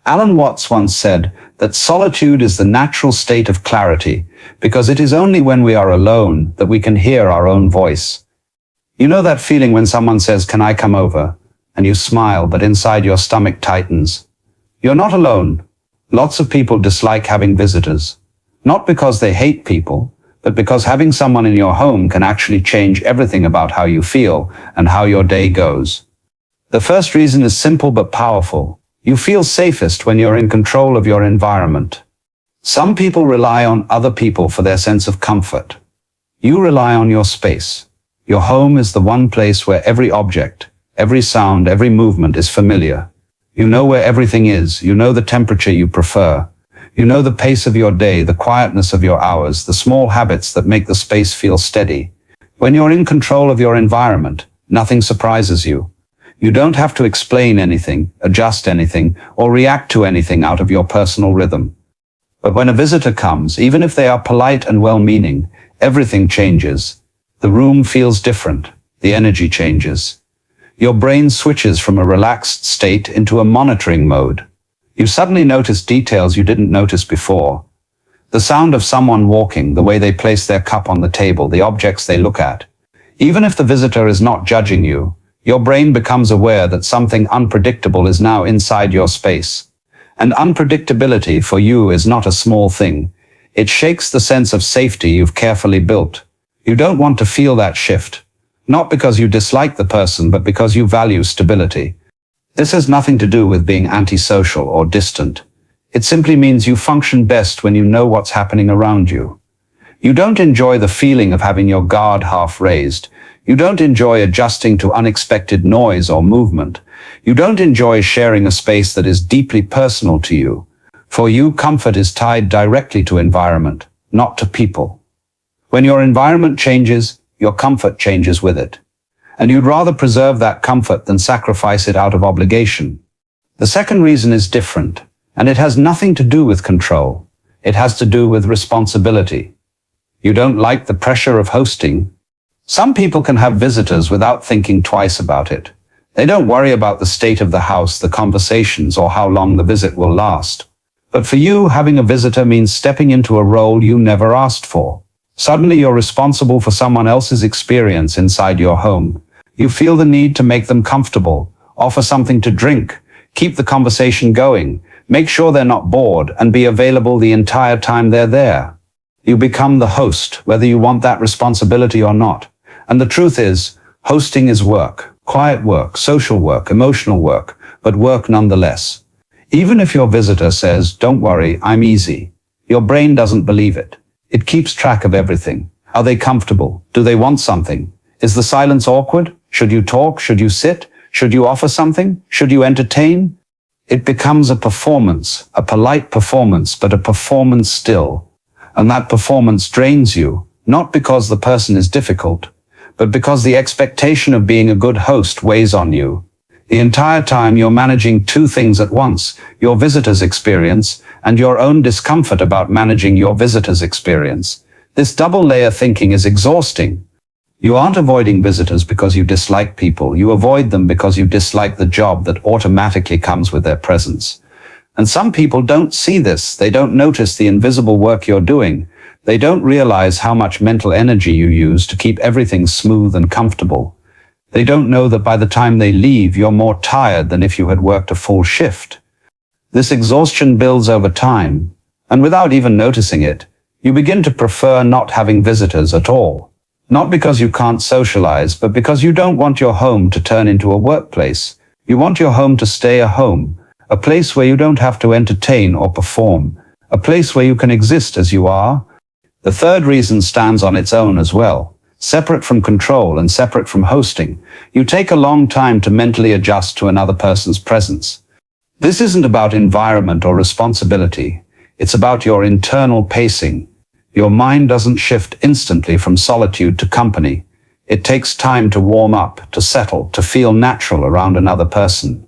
Alan Watts once said that solitude is the natural state of clarity because it is only when we are alone that we can hear our own voice. You know that feeling when someone says, "Can I come over?" and you smile, but inside your stomach tightens. You're not alone. Lots of people dislike having visitors, not because they hate people, but because having someone in your home can actually change everything about how you feel and how your day goes. The first reason is simple but powerful. You feel safest when you're in control of your environment. Some people rely on other people for their sense of comfort. You rely on your space. Your home is the one place where every object, every sound, every movement is familiar. You know where everything is. You know the temperature you prefer. You know the pace of your day, the quietness of your hours, the small habits that make the space feel steady. When you're in control of your environment, nothing surprises you. You don't have to explain anything, adjust anything, or react to anything out of your personal rhythm. But when a visitor comes, even if they are polite and well-meaning, everything changes. The room feels different. The energy changes. Your brain switches from a relaxed state into a monitoring mode. You suddenly notice details you didn't notice before. The sound of someone walking, the way they place their cup on the table, the objects they look at. Even if the visitor is not judging you, your brain becomes aware that something unpredictable is now inside your space. And unpredictability for you is not a small thing. It shakes the sense of safety you've carefully built. You don't want to feel that shift, not because you dislike the person, but because you value stability. This has nothing to do with being antisocial or distant. It simply means you function best when you know what's happening around you. You don't enjoy the feeling of having your guard half raised. You don't enjoy adjusting to unexpected noise or movement. You don't enjoy sharing a space that is deeply personal to you. For you, comfort is tied directly to environment, not to people. When your environment changes, your comfort changes with it. And you'd rather preserve that comfort than sacrifice it out of obligation. The second reason is different, and it has nothing to do with control. It has to do with responsibility. You don't like the pressure of hosting. Some people can have visitors without thinking twice about it. They don't worry about the state of the house, the conversations, or how long the visit will last. But for you, having a visitor means stepping into a role you never asked for. Suddenly you're responsible for someone else's experience inside your home. You feel the need to make them comfortable, offer something to drink, keep the conversation going, make sure they're not bored, and be available the entire time they're there. You become the host, whether you want that responsibility or not. And the truth is, hosting is work, quiet work, social work, emotional work, but work nonetheless. Even if your visitor says, "Don't worry, I'm easy," your brain doesn't believe it. It keeps track of everything. Are they comfortable? Do they want something? Is the silence awkward? Should you talk? Should you sit? Should you offer something? Should you entertain? It becomes a performance, a polite performance, but a performance still. And that performance drains you, not because the person is difficult, but because the expectation of being a good host weighs on you. The entire time you're managing two things at once, your visitor's experience and your own discomfort about managing your visitor's experience. This double-layer thinking is exhausting. You aren't avoiding visitors because you dislike people. You avoid them because you dislike the job that automatically comes with their presence. And some people don't see this. They don't notice the invisible work you're doing. They don't realize how much mental energy you use to keep everything smooth and comfortable. They don't know that by the time they leave, you're more tired than if you had worked a full shift. This exhaustion builds over time, and without even noticing it, you begin to prefer not having visitors at all. Not because you can't socialize, but because you don't want your home to turn into a workplace. You want your home to stay a home, a place where you don't have to entertain or perform, a place where you can exist as you are. The third reason stands on its own as well. Separate from control and separate from hosting, you take a long time to mentally adjust to another person's presence. This isn't about environment or responsibility. It's about your internal pacing. Your mind doesn't shift instantly from solitude to company. It takes time to warm up, to settle, to feel natural around another person.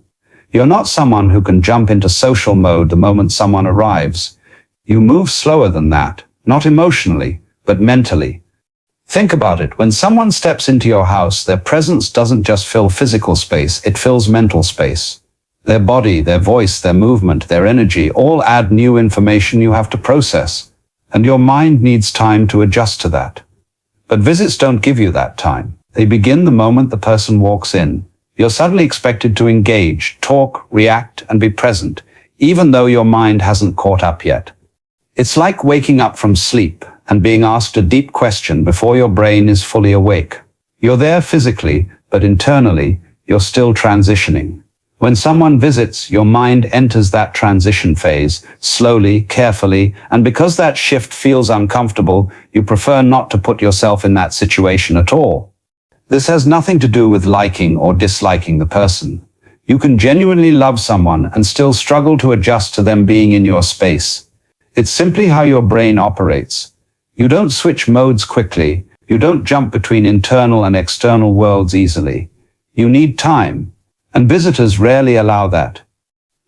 You're not someone who can jump into social mode the moment someone arrives. You move slower than that, not emotionally, but mentally. Think about it. When someone steps into your house, their presence doesn't just fill physical space, it fills mental space. Their body, their voice, their movement, their energy all add new information you have to process, and your mind needs time to adjust to that. But visits don't give you that time. They begin the moment the person walks in. You're suddenly expected to engage, talk, react, and be present, even though your mind hasn't caught up yet. It's like waking up from sleep and being asked a deep question before your brain is fully awake. You're there physically, but internally, you're still transitioning. When someone visits, your mind enters that transition phase, slowly, carefully, and because that shift feels uncomfortable, you prefer not to put yourself in that situation at all. This has nothing to do with liking or disliking the person. You can genuinely love someone and still struggle to adjust to them being in your space. It's simply how your brain operates. You don't switch modes quickly. You don't jump between internal and external worlds easily. You need time, and visitors rarely allow that.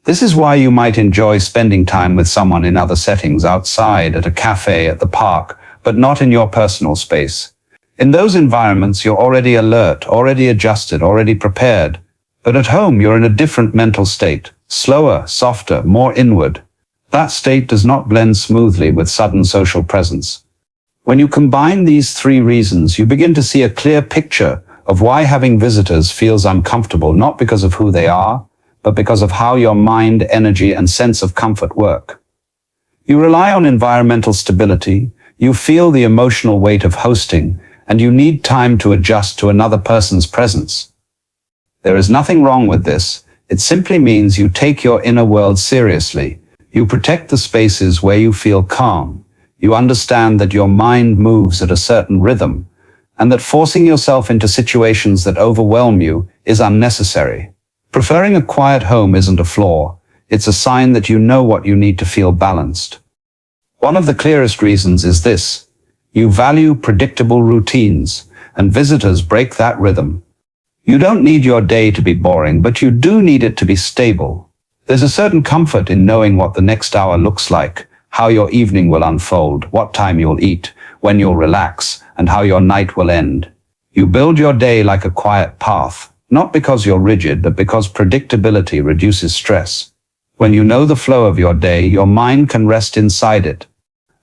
This is why you might enjoy spending time with someone in other settings, outside, at a cafe, at the park, but not in your personal space. In those environments, you're already alert, already adjusted, already prepared. But at home, you're in a different mental state, slower, softer, more inward. That state does not blend smoothly with sudden social presence. When you combine these three reasons, you begin to see a clear picture of why having visitors feels uncomfortable, not because of who they are, but because of how your mind, energy, and sense of comfort work. You rely on environmental stability, you feel the emotional weight of hosting, and you need time to adjust to another person's presence. There is nothing wrong with this. It simply means you take your inner world seriously. You protect the spaces where you feel calm. You understand that your mind moves at a certain rhythm, and that forcing yourself into situations that overwhelm you is unnecessary. Preferring a quiet home isn't a flaw. It's a sign that you know what you need to feel balanced. One of the clearest reasons is this. You value predictable routines, and visitors break that rhythm. You don't need your day to be boring, but you do need it to be stable. There's a certain comfort in knowing what the next hour looks like, how your evening will unfold, what time you'll eat, when you'll relax, and how your night will end. You build your day like a quiet path, not because you're rigid, but because predictability reduces stress. When you know the flow of your day, your mind can rest inside it.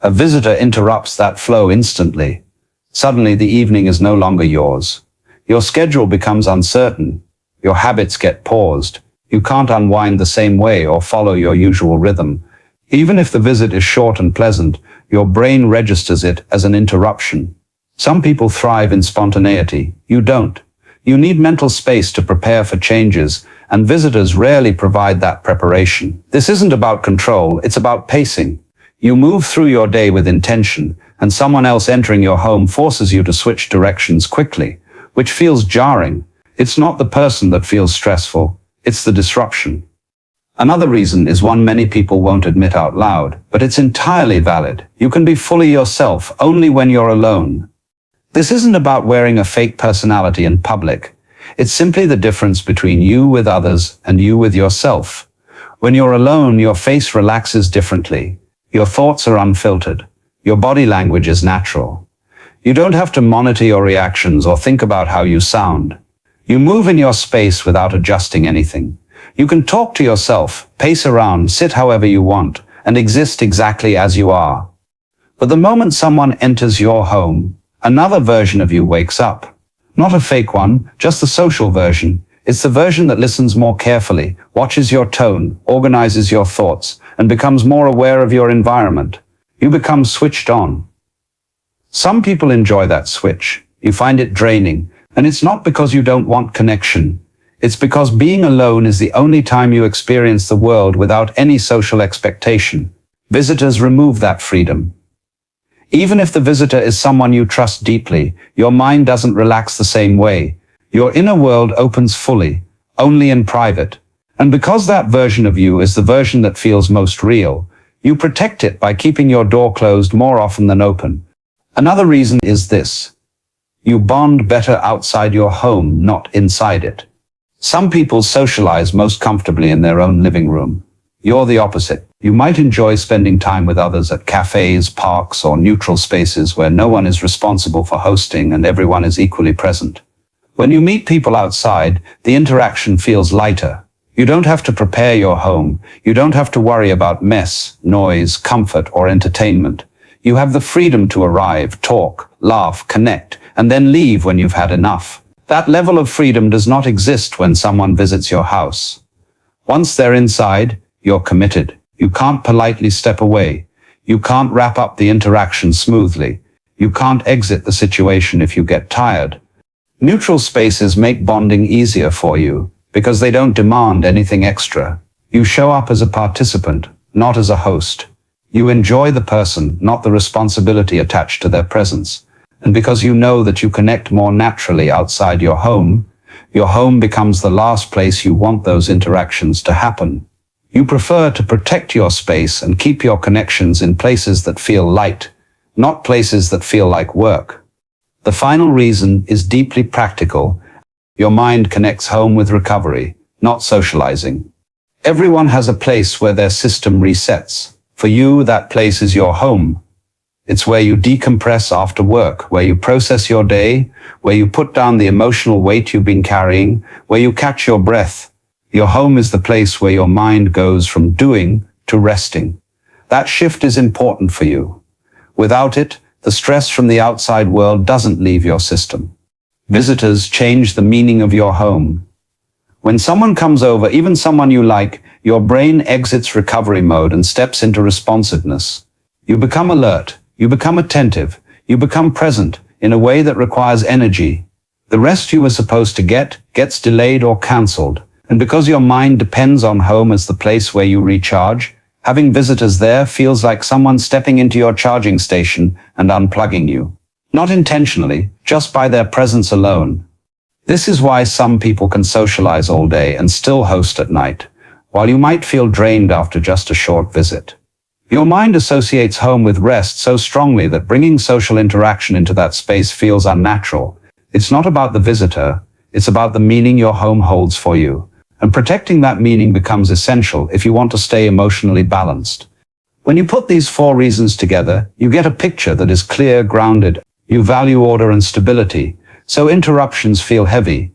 A visitor interrupts that flow instantly. Suddenly the evening is no longer yours. Your schedule becomes uncertain. Your habits get paused. You can't unwind the same way or follow your usual rhythm. Even if the visit is short and pleasant, your brain registers it as an interruption. Some people thrive in spontaneity. You don't. You need mental space to prepare for changes, and visitors rarely provide that preparation. This isn't about control, it's about pacing. You move through your day with intention, and someone else entering your home forces you to switch directions quickly, which feels jarring. It's not the person that feels stressful, it's the disruption. Another reason is one many people won't admit out loud, but it's entirely valid. You can be fully yourself only when you're alone. This isn't about wearing a fake personality in public. It's simply the difference between you with others and you with yourself. When you're alone, your face relaxes differently. Your thoughts are unfiltered. Your body language is natural. You don't have to monitor your reactions or think about how you sound. You move in your space without adjusting anything. You can talk to yourself, pace around, sit however you want, and exist exactly as you are. But the moment someone enters your home, another version of you wakes up. Not a fake one, just the social version. It's the version that listens more carefully, watches your tone, organizes your thoughts, and becomes more aware of your environment. You become switched on. Some people enjoy that switch. You find it draining, and it's not because you don't want connection. It's because being alone is the only time you experience the world without any social expectation. Visitors remove that freedom. Even if the visitor is someone you trust deeply, your mind doesn't relax the same way. Your inner world opens fully, only in private. And because that version of you is the version that feels most real, you protect it by keeping your door closed more often than open. Another reason is this. You bond better outside your home, not inside it. Some people socialize most comfortably in their own living room. You're the opposite. You might enjoy spending time with others at cafes, parks, or neutral spaces where no one is responsible for hosting and everyone is equally present. When you meet people outside, the interaction feels lighter. You don't have to prepare your home. You don't have to worry about mess, noise, comfort, or entertainment. You have the freedom to arrive, talk, laugh, connect, and then leave when you've had enough. That level of freedom does not exist when someone visits your house. Once they're inside, you're committed. You can't politely step away. You can't wrap up the interaction smoothly. You can't exit the situation if you get tired. Neutral spaces make bonding easier for you because they don't demand anything extra. You show up as a participant, not as a host. You enjoy the person, not the responsibility attached to their presence. And because you know that you connect more naturally outside your home becomes the last place you want those interactions to happen. You prefer to protect your space and keep your connections in places that feel light, not places that feel like work. The final reason is deeply practical. Your mind connects home with recovery, not socializing. Everyone has a place where their system resets. For you, that place is your home. It's where you decompress after work, where you process your day, where you put down the emotional weight you've been carrying, where you catch your breath. Your home is the place where your mind goes from doing to resting. That shift is important for you. Without it, the stress from the outside world doesn't leave your system. Visitors change the meaning of your home. When someone comes over, even someone you like, your brain exits recovery mode and steps into responsiveness. You become alert. You become attentive. You become present in a way that requires energy. The rest you were supposed to get gets delayed or cancelled. And because your mind depends on home as the place where you recharge, having visitors there feels like someone stepping into your charging station and unplugging you. Not intentionally, just by their presence alone. This is why some people can socialize all day and still host at night, while you might feel drained after just a short visit. Your mind associates home with rest so strongly that bringing social interaction into that space feels unnatural. It's not about the visitor, it's about the meaning your home holds for you. And protecting that meaning becomes essential if you want to stay emotionally balanced. When you put these 4 reasons together, you get a picture that is clear, grounded. You value order and stability, so interruptions feel heavy.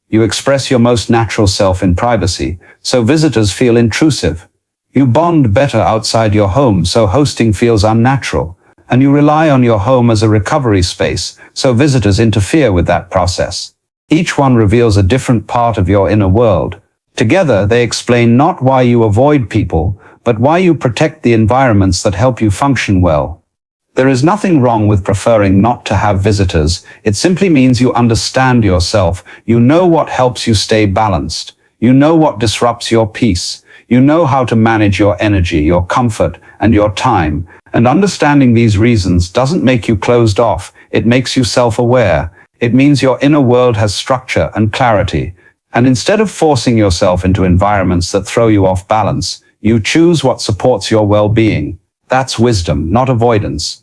You express your most natural self in privacy, so visitors feel intrusive. You bond better outside your home, so hosting feels unnatural. And you rely on your home as a recovery space, so visitors interfere with that process. Each one reveals a different part of your inner world. Together, they explain not why you avoid people, but why you protect the environments that help you function well. There is nothing wrong with preferring not to have visitors. It simply means you understand yourself. You know what helps you stay balanced. You know what disrupts your peace. You know how to manage your energy, your comfort, and your time. And understanding these reasons doesn't make you closed off. It makes you self-aware. It means your inner world has structure and clarity. And instead of forcing yourself into environments that throw you off balance, you choose what supports your well-being. That's wisdom, not avoidance.